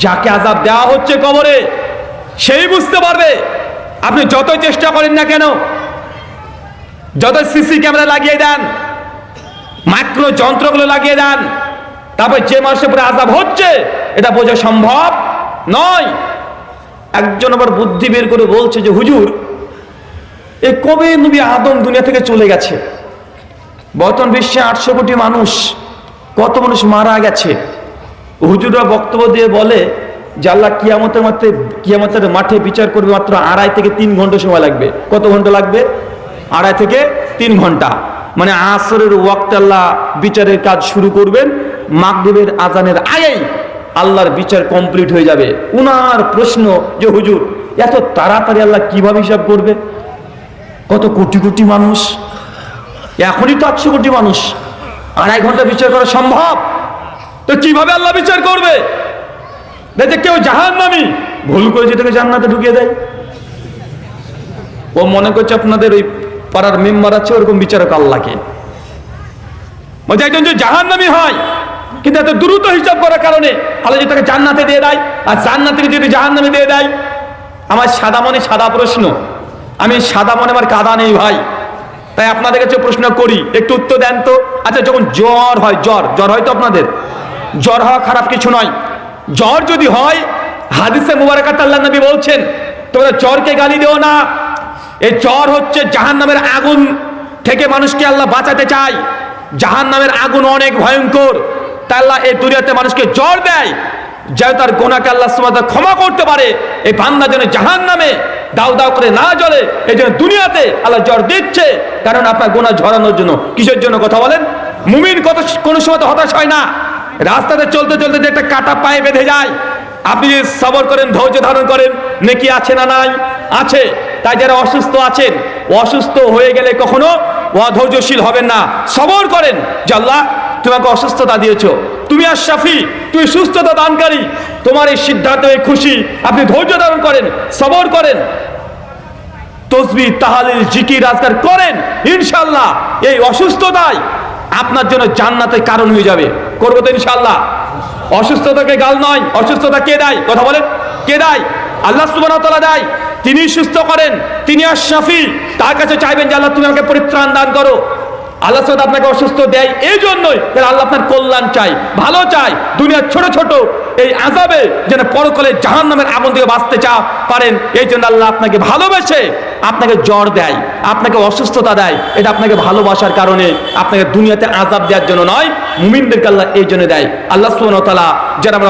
যাকে আযাব দেওয়া হচ্ছে কবরে সেই বুঝতে পারবে। আপনি যতই চেষ্টা করেন না কেন, যত সিসি ক্যামেরা লাগিয়ে দেন, মাইক্রো যন্ত্রগুলো লাগিয়ে দেন, তারপর যে মানুষের উপরে আযাব হচ্ছে এটা বোঝা সম্ভব নয়। একজন আবার বুদ্ধি বের করে বলছে যে হুজুর, এই কবে নবী আদম দুনিয়া থেকে চলে গেছে? বর্তমান বিশ্বে 800 কোটি মানুষ, কত মানুষ মারা গেছে। হুজুররা বক্তব্য দিয়ে বলে যে আল্লাহ কিয়ামতের মাঠে বিচার করবে মাত্র 2.5 থেকে 3 ঘন্টা সময় লাগবে। কত ঘন্টা লাগবে? 2.5 থেকে 3 ঘন্টা। মানে আসরের ওয়াক্তে আল্লাহ বিচারের কাজ শুরু করবেন, মাগরিবের আজানের আগেই আল্লাহর বিচার কমপ্লিট হয়ে যাবে। উনার প্রশ্ন যে হুজুর, এত তাড়াতাড়ি আল্লাহ কিভাবে হিসাব করবে? কত কোটি কোটি মানুষ, এখনই তো 800 কোটি মানুষ, 2.5 ঘন্টা বিচার করা সম্ভব? তো কিভাবে আল্লাহ বিচার করবে? দেখে কেউ জাহান্নামী ভুল করে যেটাকে জান্নাতে ঢুকিয়ে দেয়, ও মনে করছে আপনাদের ওই পাড়ার মেম্বার আছে, ওরকম বিচারক আল্লাহকে। বলছে একজন যে জাহান্নামী হয়, কিন্তু এত দ্রুত হিসাব করার কারণে আল্লাহ যদি তাকে জান্নাতে দিয়ে দেয়, আর জান্নাত থেকে যদি জাহান্নামে দিয়ে দেয়। আমার সাদা মনে সাদা প্রশ্ন, আমি সাদা মনে, আমার কাদা নেই ভাই, তাই আপনাদের কাছে প্রশ্ন করি, একটু উত্তর দেন তো। আচ্ছা, যখন জ্বর হয়, জ্বর হয় তো আপনাদের? জ্বর হওয়া খারাপ কিছু নয়। জ্বর যদি হয়, হাদিসে মুবারাকাত আল্লাহ নবী বলছেন তোমরা জ্বরকে গালি দিও না। এই জ্বর হচ্ছে জাহান্নামের আগুন থেকে মানুষকে আল্লাহ বাঁচাতে চায়। জাহান্নামের আগুন অনেক ভয়ঙ্কর, তাই আল্লাহ এই দুনিয়াতে মানুষকে জ্বর দেয় যেন তার গুনাহকে আল্লাহ সুবহানাহু ওয়া তাআলা ক্ষমা করতে পারে। এই বান্দা যেন জাহান্নামে দাও দাও করে না জ্বলে, এই জন্য দুনিয়াতে আল্লাহ জ্বর দিচ্ছে, কারণ আপনার গুনাহ ঝরানোর জন্য। কিসের জন্য কথা বলেন? মুমিন কোনো সময় তো হতাশ হয় না। রাস্তাতে চলতে চলতে যে একটা কাটা পায়ে বেঁধে যায়, আপনি যদি সবর করেন, ধৈর্য ধারণ করেন, নেকি আছে না নাই? আছে। তাই যারা অসুস্থ আছেন, অসুস্থ হয়ে গেলে কখনো অধৈর্যশীল হবেন না, সবর করেন যে আল্লাহ তোমাকে অসুস্থতা দিয়েছো, তুমি আর শাফি, তুমি সুস্থতা দানকারী, তোমার এই সিদ্ধান্তে খুশি। আপনি ধৈর্য ধারণ করেন, সবর করেন, তসবিহ তাহলিল জিকির আজকার করেন, ইনশাআল্লাহ এই অসুস্থতায় আপনার জন্য জান্নাতের কারণ হয়ে যাবে। করবো তো ইনশাআল্লাহ? অসুস্থতাকে গাল নয়, অসুস্থতা কে দেয়? কথা বলেন, কে দেয়? আল্লাহ সুবহানাহু ওয়া তাআলা দেয়। তিনি সুস্থ করেন, তিনি আর শাফি। তার কাছে চাইবেন যে আল্লাহ তুমি আমাকে পরিত্রাণ দান করো। আল্লাহ সাথে আপনাকে অসুস্থ দেয় এই জন্যই, আল্লাহ আপনার কল্যাণ চাই, ভালো চাই। দুনিয়ার ছোট ছোট এই আযাবে যেন পরকালে জাহান্নামের আগুন থেকে বাঁচতে পারেন, এই জন্য আল্লাহ আপনাকে ভালোবেসে আপনাকে জ্বর দেয়, আপনাকে অসুস্থতা দেয়। এটা আপনাকে ভালোবাসার কারণে, আপনাকে দুনিয়াতে আযাব দেওয়ার জন্য নয়। মুমিনদেরকে আল্লাহ এই জন্য দেয়। আল্লাহ সুবহানাহু ওয়া তাআলা যারা